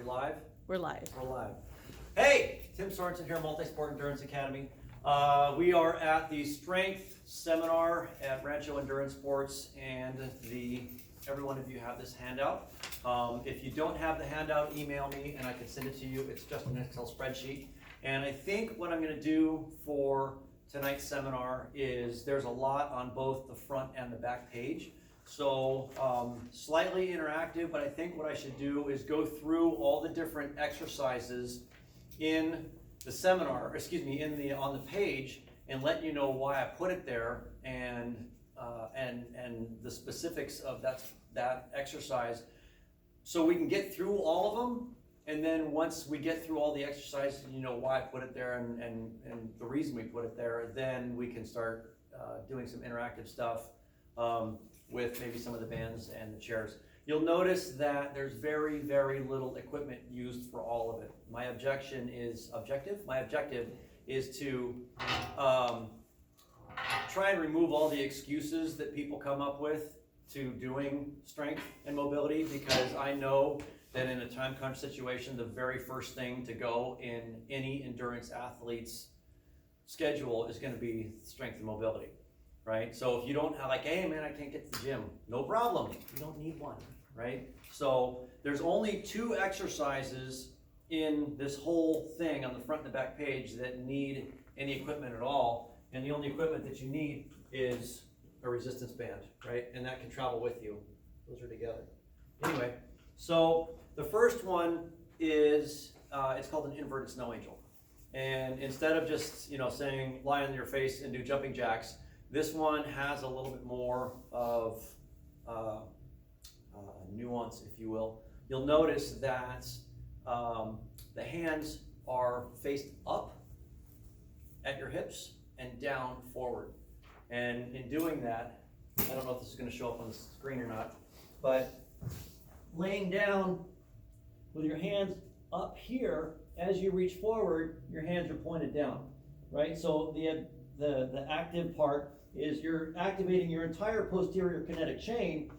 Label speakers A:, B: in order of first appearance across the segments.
A: live?
B: We're live.
A: We're live. Hey, Tim Sorensen here, Multisport Endurance Academy. We are at the strength seminar at Rancho Endurance Sports, and every one of you have this handout. If you don't have the handout, email me and I can send it to you. It's just an Excel spreadsheet. And I think what I'm going to do for tonight's seminar is there's a lot on both the front and the back page. So slightly interactive, but I think what I should do is go through all the different exercises in the seminar, on the page, and let you know why I put it there and the specifics of that exercise, so we can get through all of them. And then once we get through all the exercises, and you know why I put it there and the reason we put it there, then we can start doing some interactive stuff with maybe some of the bands and the chairs. You'll notice that there's very, very little equipment used for all of it. My objective is to try and remove all the excuses that people come up with to doing strength and mobility, because I know that in a time crunch situation, the very first thing to go in any endurance athlete's schedule is going to be strength and mobility, right? So if you don't have, like, hey man, I can't get to the gym, no problem, you don't need one, right? So there's only 2 exercises in this whole thing on the front and the back page that need any equipment at all, and the only equipment that you need is a resistance band, right? And that can travel with you. Those are together. Anyway, so the first one is, it's called an inverted snow angel. And instead of just, saying lie on your face and do jumping jacks, this one has a little bit more of nuance, if you will. You'll notice that the hands are faced up at your hips and down forward. And in doing that, I don't know if this is going to show up on the screen or not, but laying down with your hands up here, as you reach forward, your hands are pointed down, right? So the active part is you're activating your entire posterior kinetic chain,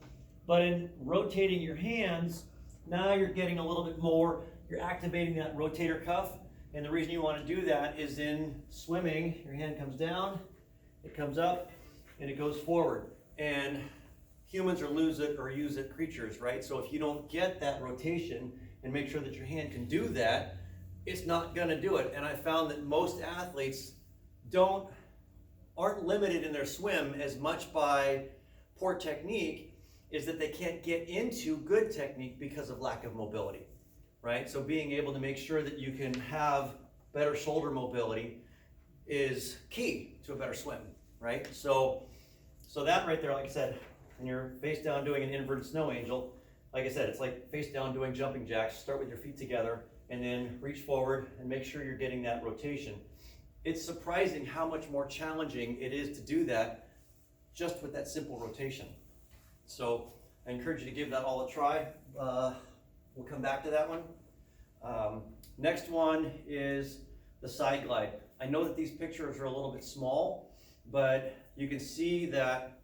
A: but in rotating your hands, now you're getting a little bit more, you're activating that rotator cuff. And the reason you want to do that is in swimming, your hand comes down, it comes up, and it goes forward. And humans are lose it or use it creatures, right? So if you don't get that rotation and make sure that your hand can do that, it's not going to do it. And I found that most athletes aren't limited in their swim as much by poor technique, is that they can't get into good technique because of lack of mobility, right? So being able to make sure that you can have better shoulder mobility is key to a better swim, right? So that right there, like I said, when you're face down doing an inverted snow angel, like I said, it's like face down doing jumping jacks. Start with your feet together and then reach forward and make sure you're getting that rotation. It's surprising how much more challenging it is to do that just with that simple rotation. So I encourage you to give that all a try. We'll come back to that one. Next one is the side glide. I know that these pictures are a little bit small, but you can see that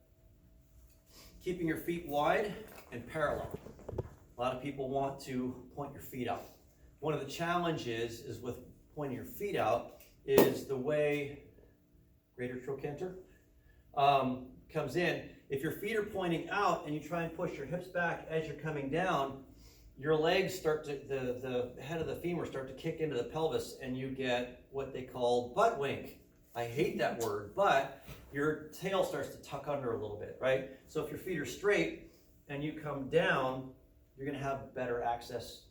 A: keeping your feet wide and parallel. A lot of people want to point your feet out. One of the challenges is with pointing your feet out is the way greater trochanter comes in. If your feet are pointing out and you try and push your hips back as you're coming down, your legs start to, the head of the femur start to kick into the pelvis, and you get what they call butt wink. I hate that word, but your tail starts to tuck under a little bit, right? So if your feet are straight and you come down, you're going to have better access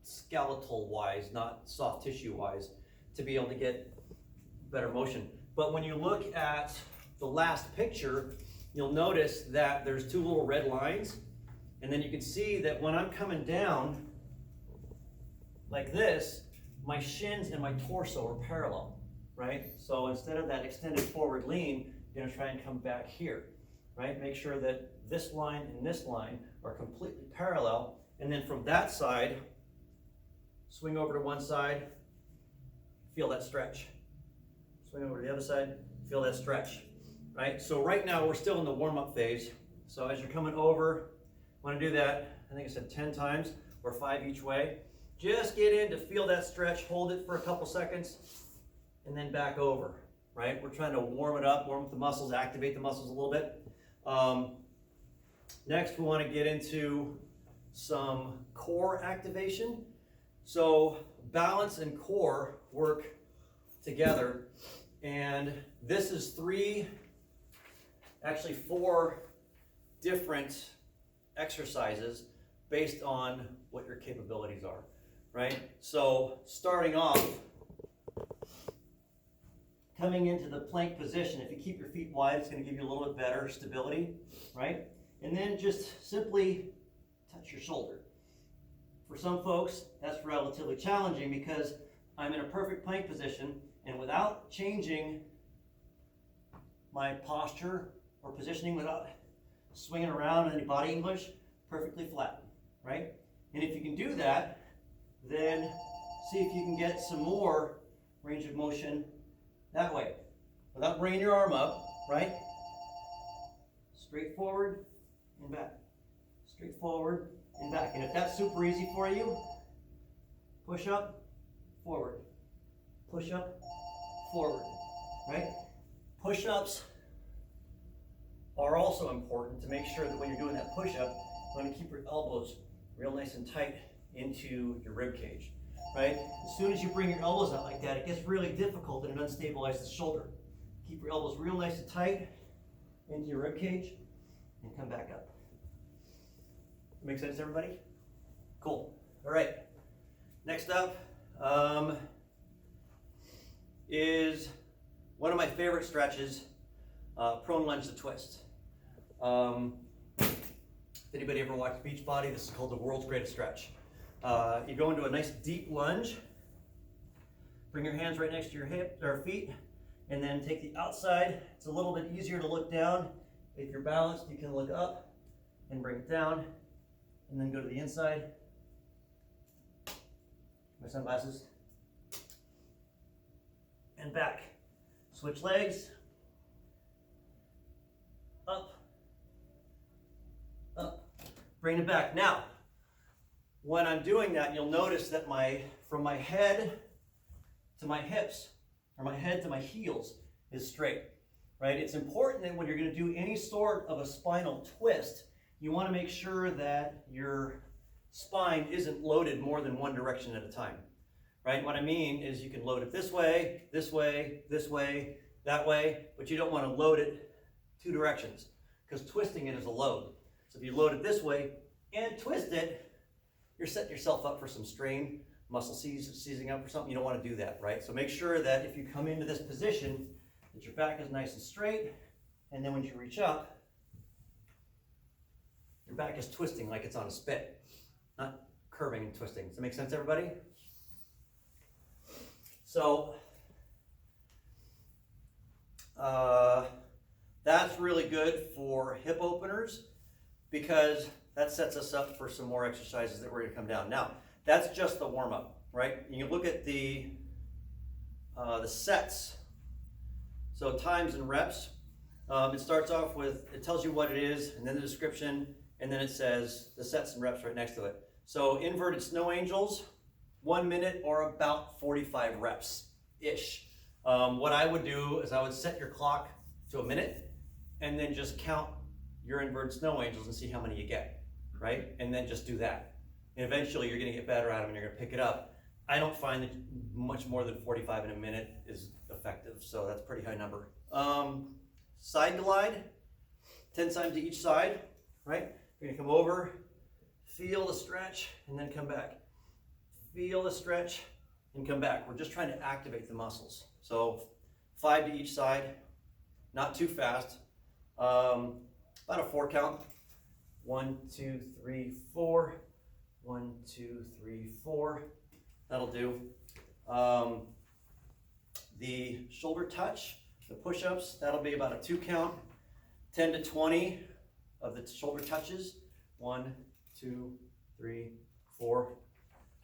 A: skeletal wise, not soft tissue wise, to be able to get better motion. But when you look at the last picture, you'll notice that there's 2 little red lines, and then you can see that when I'm coming down like this, my shins and my torso are parallel, right? So instead of that extended forward lean, you're going to try and come back here, right? Make sure that this line and this line are completely parallel, and then from that side, swing over to one side, feel that stretch. Swing over to the other side, feel that stretch, right? So right now we're still in the warm-up phase. So as you're coming over, want to do that, I think I said 10 times. or 5 each way. Just get in to feel that stretch, hold it for a couple seconds, and then back over, right? We're trying to warm it up, warm up the muscles, activate the muscles a little bit. Next, we want to get into some core activation. So balance and core work together, and this is actually four different exercises based on what your capabilities are, right? So starting off, coming into the plank position, if you keep your feet wide, it's going to give you a little bit better stability, right? And then just simply touch your shoulder. For some folks, that's relatively challenging because I'm in a perfect plank position, and without changing my posture or positioning, without swinging around in any body English, perfectly flat, right? And if you can do that, then see if you can get some more range of motion that way, without bringing your arm up, right? Straight forward and back, straight forward and back. And if that's super easy for you, push up, forward, push up, forward, right? Push-ups are also important to make sure that when you're doing that push-up, you want to keep your elbows real nice and tight into your rib cage, right? As soon as you bring your elbows out like that, it gets really difficult and it unstabilizes the shoulder. Keep your elbows real nice and tight into your rib cage and come back up. Make sense, everybody? Cool. All right. Next up is one of my favorite stretches, prone lunge to twist. If anybody ever watched Beachbody, this is called the world's greatest stretch. You go into a nice deep lunge, bring your hands right next to your hip or feet, and then take the outside. It's a little bit easier to look down. If you're balanced, you can look up and bring it down, and then go to the inside. My sunglasses. And back. Switch legs. Up. Up. Bring it back. Now, when I'm doing that, you'll notice that from my head to my hips, or my head to my heels, is straight, right? It's important that when you're going to do any sort of a spinal twist, you want to make sure that your spine isn't loaded more than one direction at a time, right? What I mean is you can load it this way, this way, this way, that way, but you don't want to load it two directions because twisting it is a load. So if you load it this way and twist it, you're setting yourself up for some strain, muscle seizing up or something. You don't want to do that, right? So make sure that if you come into this position, that your back is nice and straight, and then when you reach up, your back is twisting like it's on a spit, not curving and twisting. Does that make sense, everybody? So that's really good for hip openers because that sets us up for some more exercises that we're going to come down. Now, that's just the warm-up, right? You can look at the sets. So times and reps. It starts off with, it tells you what it is, and then the description, and then it says the sets and reps right next to it. So inverted snow angels, 1 minute or about 45 reps-ish. What I would do is I would set your clock to a minute, and then just count your inverted snow angels and see how many you get, right? And then just do that. And eventually you're gonna get better at them and you're gonna pick it up. I don't find that much more than 45 in a minute is effective, so that's a pretty high number. Side glide, 10 times to each side, right? You're gonna come over, feel the stretch, and then come back. Feel the stretch, and come back. We're just trying to activate the muscles. So 5 to each side, not too fast. About a 4 count. 1, 2, 3, 4. 1, 2, 3, 4. That'll do. The shoulder touch, the push-ups, that'll be about a 2 count. 10 to 20 of the shoulder touches. 1, 2, 3, 4.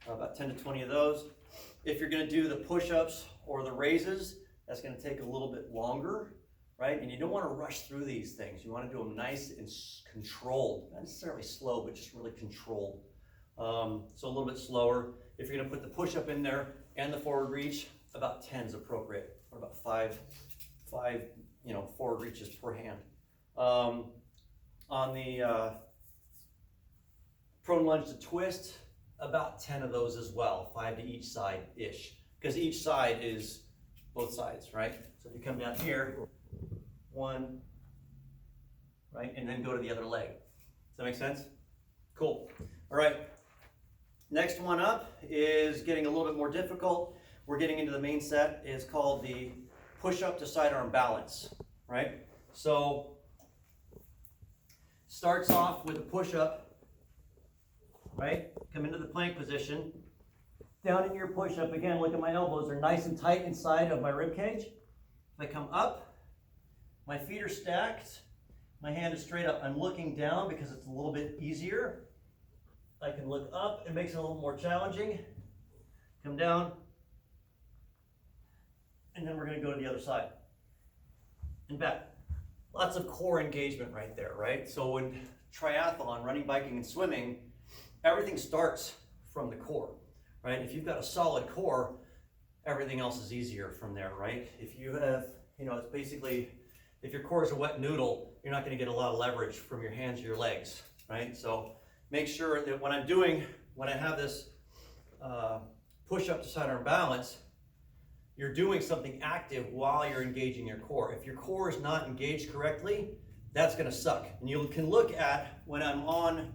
A: About 10 to 20 of those. If you're going to do the push-ups or the raises, that's going to take a little bit longer, right? And you don't want to rush through these things. You want to do them nice and controlled, not necessarily slow, but just really controlled. So a little bit slower. If you're gonna put the push-up in there and the forward reach, about 10 is appropriate, or about five, forward reaches per hand. On the prone lunge to twist, about 10 of those as well, 5 to each side-ish, because each side is both sides, right? So if you come down here, 1, right, and then go to the other leg. Does that make sense? Cool. All right. Next one up is getting a little bit more difficult. We're getting into the main set. It's called the push-up to sidearm balance, right? So starts off with a push-up, right? Come into the plank position. Down in your push-up, again, look at my elbows. They're nice and tight inside of my rib cage. If I come up, my feet are stacked. My hand is straight up. I'm looking down because it's a little bit easier. I can look up. It makes it a little more challenging. Come down. And then we're going to go to the other side. And back. Lots of core engagement right there, right? So in triathlon, running, biking, and swimming, everything starts from the core, right? If you've got a solid core, everything else is easier from there, right? If you have, it's basically, if your core is a wet noodle, you're not going to get a lot of leverage from your hands or your legs, right? So make sure that when I have this push-up to sidearm balance, you're doing something active while you're engaging your core. If your core is not engaged correctly, that's going to suck. And you can look at, when I'm on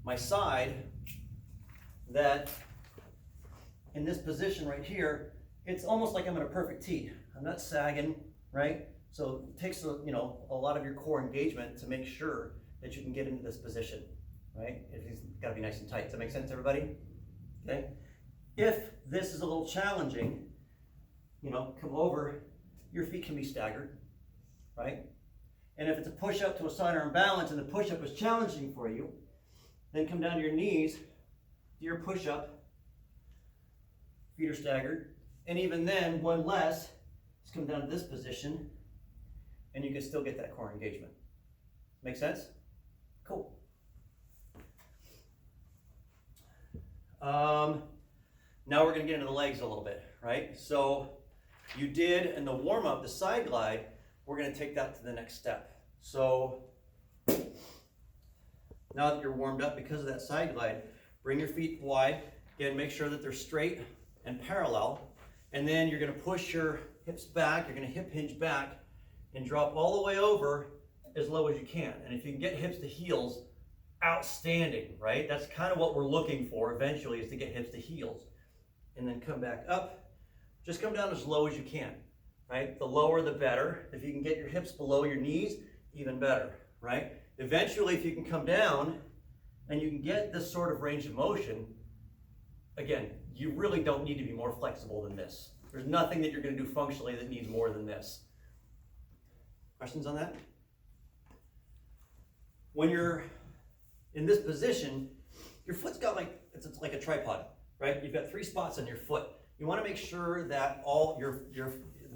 A: my side, that in this position right here, it's almost like I'm in a perfect T. I'm not sagging, right? So it takes a lot of your core engagement to make sure that you can get into this position, right? It's got to be nice and tight. Does that make sense, everybody? Okay. If this is a little challenging, come over, your feet can be staggered, right? And if it's a push-up to a sidearm balance and the push-up is challenging for you, then come down to your knees, do your push-up, feet are staggered, and even then, one less, just come down to this position, and you can still get that core engagement. Make sense? Cool. Now we're going to get into the legs a little bit, right? So you did in the warm-up, the side glide, we're going to take that to the next step. So now that you're warmed up because of that side glide, bring your feet wide. Again, make sure that they're straight and parallel. And then you're going to push your hips back. You're going to hip hinge back and drop all the way over as low as you can. And if you can get hips to heels, outstanding, right? That's kind of what we're looking for eventually, is to get hips to heels. And then come back up. Just come down as low as you can, right? The lower the better. If you can get your hips below your knees, even better, right? Eventually, if you can come down and you can get this sort of range of motion, again, you really don't need to be more flexible than this. There's nothing that you're going to do functionally that needs more than this. Questions on that? When you're in this position, your foot's got it's like a tripod, right? You've got 3 spots on your foot. You want to make sure that all your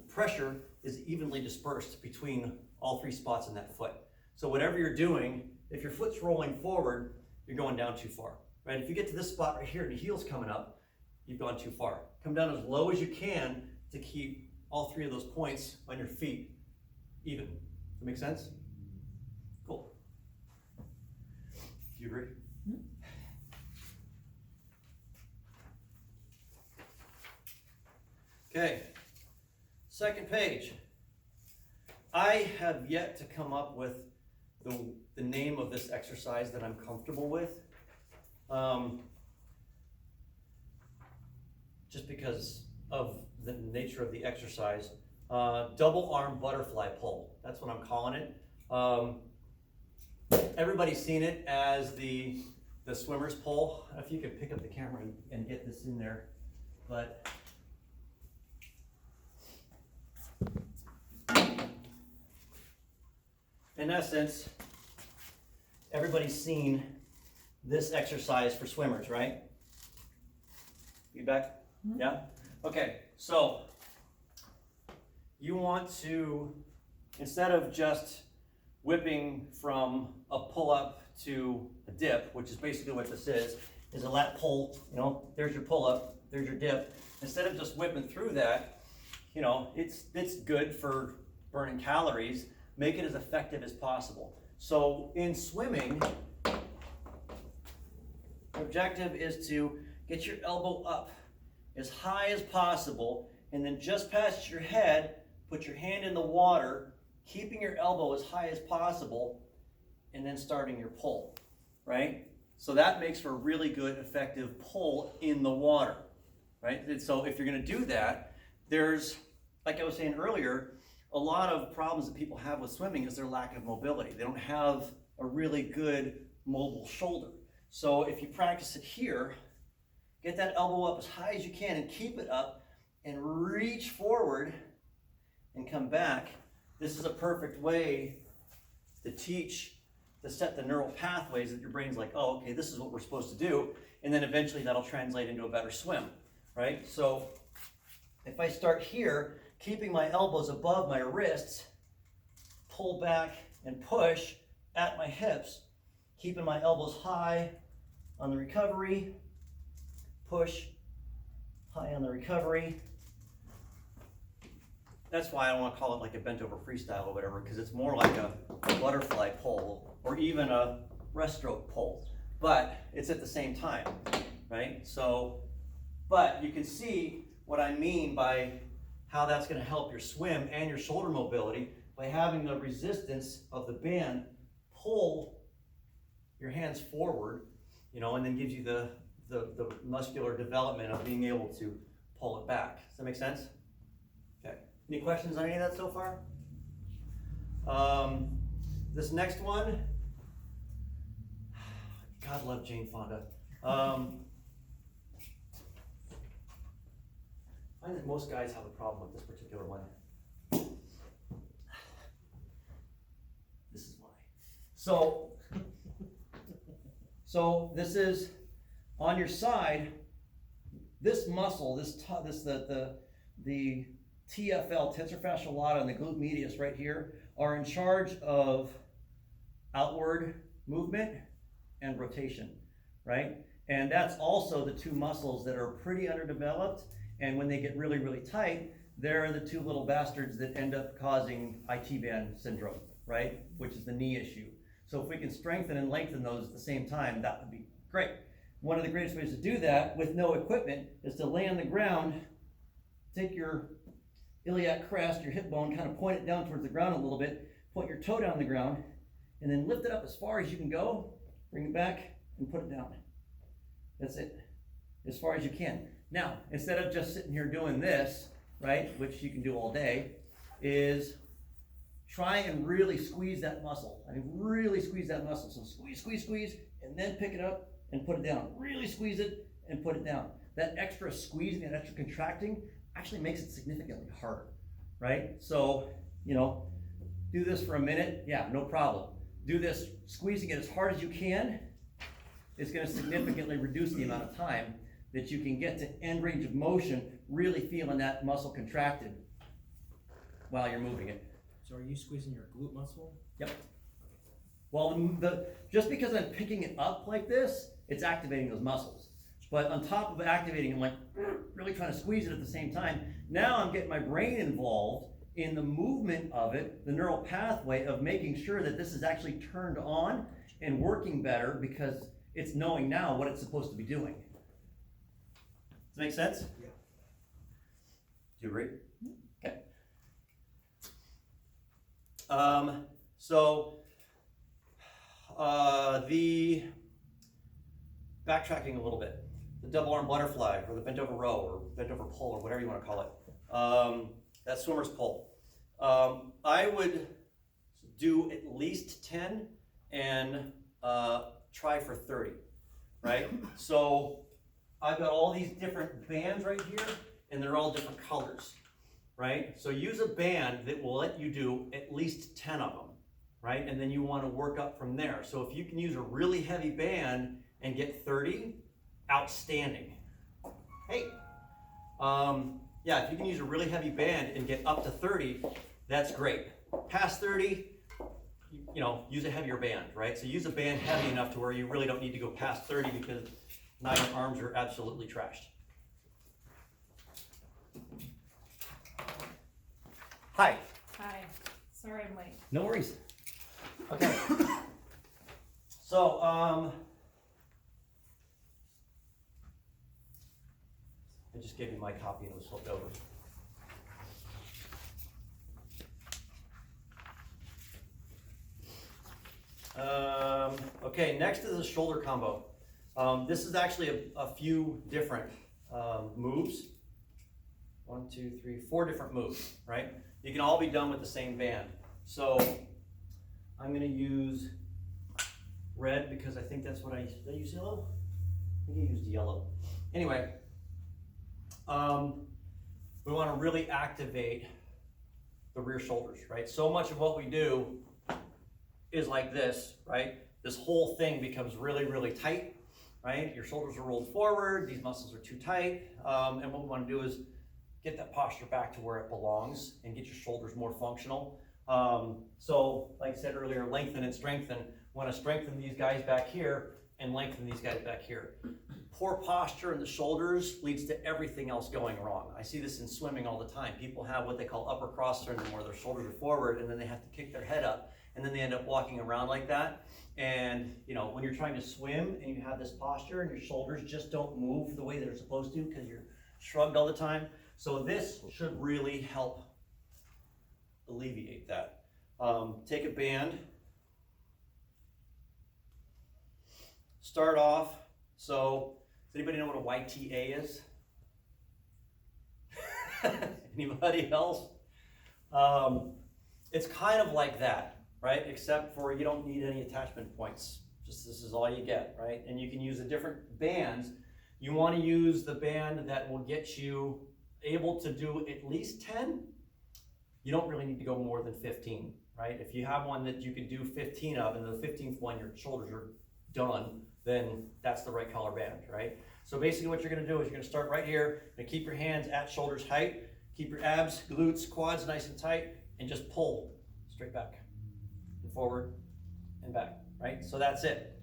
A: pressure is evenly dispersed between all 3 spots in that foot. So whatever you're doing, if your foot's rolling forward, you're going down too far, right? If you get to this spot right here and the heel's coming up, you've gone too far. Come down as low as you can to keep all 3 of those points on your feet even. Does that make sense? Cool. Do you agree? Mm-hmm. Okay, second page. I have yet to come up with the name of this exercise that I'm comfortable with. Just because of the nature of the exercise. Double arm butterfly pull. That's what I'm calling it. Everybody's seen it as the swimmer's pull. If you could pick up the camera and get this in there. But in essence, everybody's seen this exercise for swimmers, right? Feedback? Mm-hmm. Yeah? Okay, so you want to, instead of just whipping from a pull-up to a dip, which is basically what this is, is a lat pull, there's your pull up, there's your dip. Instead of just whipping through that, it's good for burning calories. Make it as effective as possible. So in swimming, the objective is to get your elbow up as high as possible, and then just past your head, put your hand in the water, keeping your elbow as high as possible, and then starting your pull, right? So that makes for a really good, effective pull in the water, right? And so if you're gonna do that, there's, like I was saying earlier, a lot of problems that people have with swimming is their lack of mobility. They don't have a really good mobile shoulder. So if you practice it here, get that elbow up as high as you can and keep it up and reach forward and come back. This is a perfect way to set the neural pathways that your brain's like, oh, okay, this is what we're supposed to do. And then eventually that'll translate into a better swim, right? So if I start here, keeping my elbows above my wrists, pull back and push at my hips, keeping my elbows high on the recovery, push, high on the recovery. That's why I don't want to call it like a bent over freestyle or whatever, because it's more like a butterfly pull or even a breaststroke pull, but it's at the same time, right? So, but you can see what I mean by how that's going to help your swim and your shoulder mobility by having the resistance of the band pull your hands forward, and then gives you the muscular development of being able to pull it back. Does that make sense? Okay. Any questions on any of that so far? This next one, God love Jane Fonda. I find that most guys have a problem with this particular one. This is why. So this is on your side. This muscle, the TFL, tensor fascial lata, and the glute medius right here are in charge of outward movement and rotation, right? And that's also the two muscles that are pretty underdeveloped. And when they get really, really tight, they're the two little bastards that end up causing IT band syndrome, right? Which is the knee issue. So if we can strengthen and lengthen those at the same time, that would be great. One of the greatest ways to do that with no equipment is to lay on the ground, take your iliac crest, your hip bone, kind of point it down towards the ground a little bit, point your toe down the ground, and then lift it up as far as you can go, bring it back, and put it down. That's it, as far as you can. Now, instead of just sitting here doing this, right, which you can do all day, is try and really squeeze that muscle. Really squeeze that muscle. So squeeze, squeeze, squeeze, and then pick it up and put it down. Really squeeze it and put it down. That extra squeezing and extra contracting actually makes it significantly harder, right? So, do this for a minute. Yeah, no problem. Do this, squeezing it as hard as you can. It's going to significantly reduce the amount of time that you can get to end range of motion, really feeling that muscle contracted while you're moving it.
B: So are you squeezing your glute muscle?
A: Yep. Well, just because I'm picking it up like this, it's activating those muscles. But on top of activating, I'm like really trying to squeeze it at the same time. Now I'm getting my brain involved in the movement of it, the neural pathway of making sure that this is actually turned on and working better because it's knowing now what it's supposed to be doing. Does that make sense?
B: Yeah.
A: Do you agree? Okay. The backtracking a little bit, the double arm butterfly or the bent over row or bent over pull or whatever you want to call it, that swimmer's pull. I would do at least 10 and try for 30, right? So I've got all these different bands right here and they're all different colors, right? So use a band that will let you do at least 10 of them, right? And then you want to work up from there. So if you can use a really heavy band and get 30, outstanding. Hey, yeah, if you can use a really heavy band and get up to 30, that's great. Past 30, use a heavier band, right? So use a band heavy enough to where you really don't need to go past 30 because now your arms are absolutely trashed. Hi.
C: Hi, sorry I'm late.
A: No worries. Okay. So, I just gave you my copy and it was flipped over. Okay, next is a shoulder combo. This is actually a few different moves. 1, 2, 3, 4 different moves, right? You can all be done with the same band. So I'm gonna use red because I think that's what did I use yellow? I think I used yellow. Anyway, we wanna really activate the rear shoulders, right? So much of what we do is like this, right? This whole thing becomes really, really tight, right? Your shoulders are rolled forward, these muscles are too tight, and what we wanna do is get that posture back to where it belongs and get your shoulders more functional. So, like I said earlier, lengthen and strengthen. We wanna strengthen these guys back here and lengthen these guys back here. Poor posture in the shoulders leads to everything else going wrong. I see this in swimming all the time. People have what they call upper cross syndrome, where their shoulders are forward and then they have to kick their head up, and then they end up walking around like that. And you know, when you're trying to swim and you have this posture and your shoulders just don't move the way they're supposed to because you're shrugged all the time. So this should really help alleviate that. Take a band. Start off. So, does anybody know what a YTA is? Anybody else? It's kind of like that, right? Except for you don't need any attachment points. Just this is all you get, right? And you can use the different bands. You want to use the band that will get you able to do at least 10. You don't really need to go more than 15, right? If you have one that you can do 15 of, and the 15th one your shoulders are done, then that's the right color band, right? So basically what you're gonna do is you're gonna start right here, and keep your hands at shoulders height, keep your abs, glutes, quads nice and tight, and just pull straight back and forward and back, right? So that's it.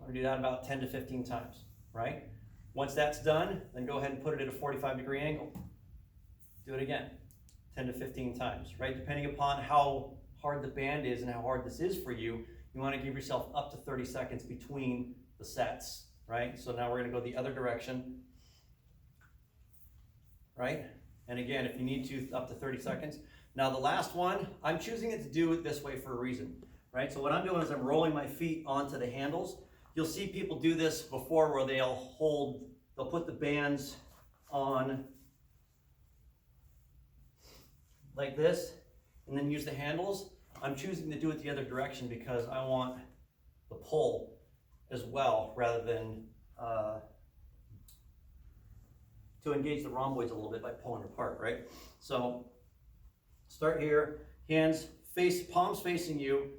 A: I'm gonna do that about 10 to 15 times, right? Once that's done, then go ahead and put it at a 45-degree angle. Do it again, 10 to 15 times, right? Depending upon how hard the band is and how hard this is for you, you want to give yourself up to 30 seconds between the sets, right? So now we're going to go the other direction, right? And again, if you need to, up to 30 seconds. Now the last one, I'm choosing it to do it this way for a reason, right? So what I'm doing is I'm rolling my feet onto the handles. You'll see people do this before where they'll put the bands on like this and then use the handles. I'm choosing to do it the other direction because I want the pull as well, rather than to engage the rhomboids a little bit by pulling apart, right? So start here, palms facing you,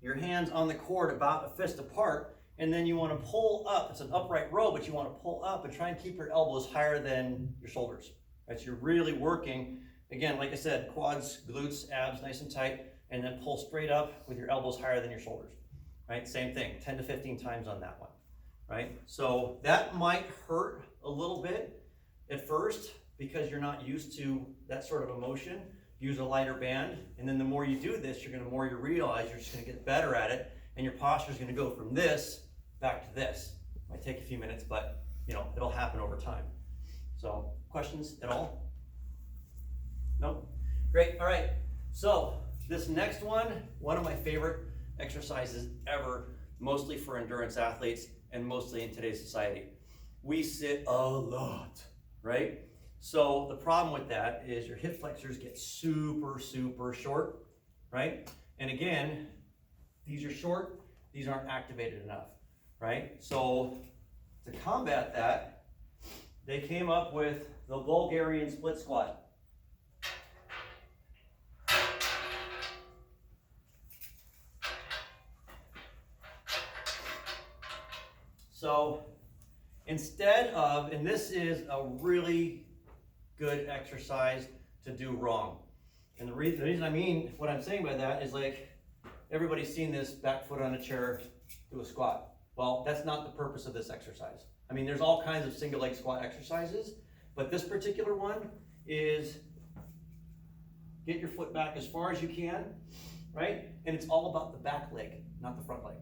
A: your hands on the cord about a fist apart, and then you want to pull up. It's an upright row, but you want to pull up and try and keep your elbows higher than your shoulders, right? So you're really working, again, like I said, quads, glutes, abs, nice and tight, and then pull straight up with your elbows higher than your shoulders, right? Same thing, 10 to 15 times on that one, right? So that might hurt a little bit at first because you're not used to that sort of a motion. Use a lighter band, and then the more you do this, you realize you're just gonna get better at it, and your posture is gonna go from this back to this. Might take a few minutes, but you know, it'll happen over time. So, questions at all? No? Great, all right. So, this next one of my favorite exercises ever, mostly for endurance athletes and mostly in today's society. We sit a lot, right? So the problem with that is your hip flexors get super, super short, right? And again, these are short, these aren't activated enough, right? So to combat that, they came up with the Bulgarian split squat. So instead of, and this is a really good exercise to do wrong. And the reason I mean, what I'm saying by that is like, everybody's seen this back foot on a chair, do a squat. Well, that's not the purpose of this exercise. I mean, there's all kinds of single leg squat exercises, but this particular one is get your foot back as far as you can, right? And it's all about the back leg, not the front leg,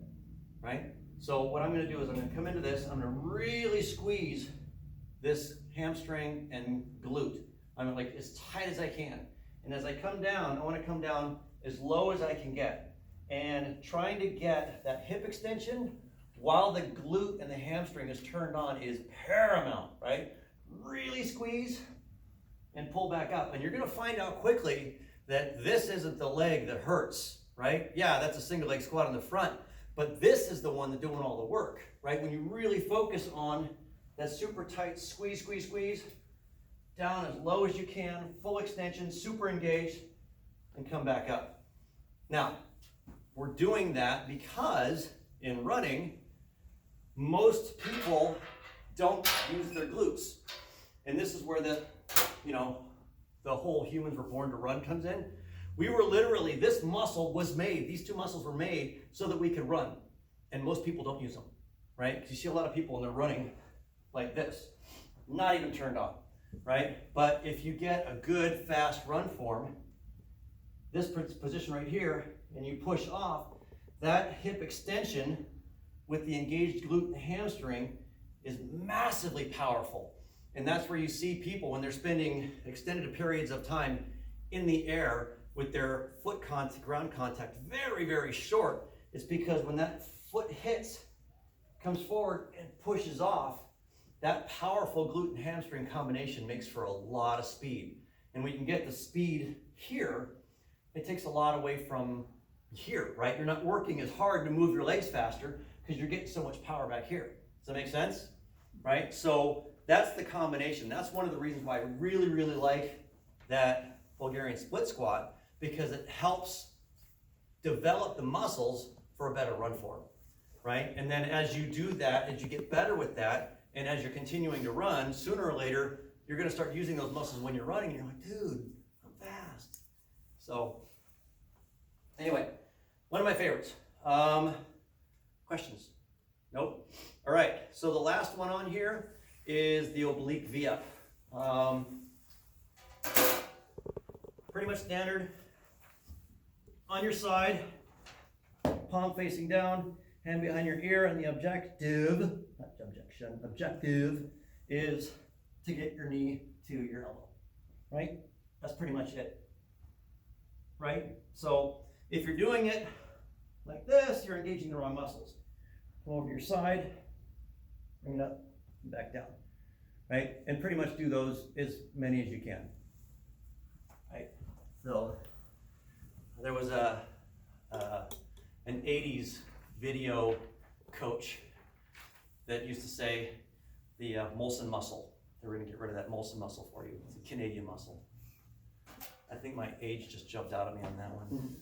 A: right? So what I'm gonna do is I'm gonna come into this, I'm gonna really squeeze this hamstring and glute. I'm like as tight as I can. And as I come down, I wanna come down as low as I can get. And trying to get that hip extension while the glute and the hamstring is turned on is paramount, right? Really squeeze and pull back up. And you're gonna find out quickly that this isn't the leg that hurts, right? Yeah, that's a single leg squat in the front, but this is the one that's doing all the work, right? When you really focus on that super tight squeeze, squeeze, squeeze, down as low as you can, full extension, super engaged, and come back up. Now, we're doing that because in running, most people don't use their glutes. And this is where the whole humans were born to run comes in. We were literally, this muscle was made, these two muscles were made so that we could run. And most people don't use them, right? Because you see a lot of people when they're running like this, not even turned on, right? But if you get a good fast run form, this position right here, and you push off, that hip extension with the engaged glute and hamstring is massively powerful. And that's where you see people when they're spending extended periods of time in the air with their foot ground contact very, very short. It's because when that foot hits, comes forward and pushes off, that powerful glute and hamstring combination makes for a lot of speed. And when you can get the speed here, it takes a lot away from here, right? You're not working as hard to move your legs faster because you're getting so much power back here. Does that make sense? Right? So that's the combination. That's one of the reasons why I really, really like that Bulgarian split squat, because it helps develop the muscles for a better run form, right? And then as you do that, as you get better with that, and as you're continuing to run, sooner or later, you're gonna start using those muscles when you're running, and you're like, dude, I'm fast. So, anyway, one of my favorites. Questions? Nope. All right, so the last one on here is the oblique V-up. Pretty much standard. On your side, palm facing down, hand behind your ear, and the objective is to get your knee to your elbow, right? That's pretty much it, right? So if you're doing it like this, you're engaging the wrong muscles. Come over to your side, bring it up, and back down, right? And pretty much do those as many as you can, right? So there was an 80s video coach that used to say the Molson muscle. They were going to get rid of that Molson muscle for you. It's a Canadian muscle. I think my age just jumped out at me on that one.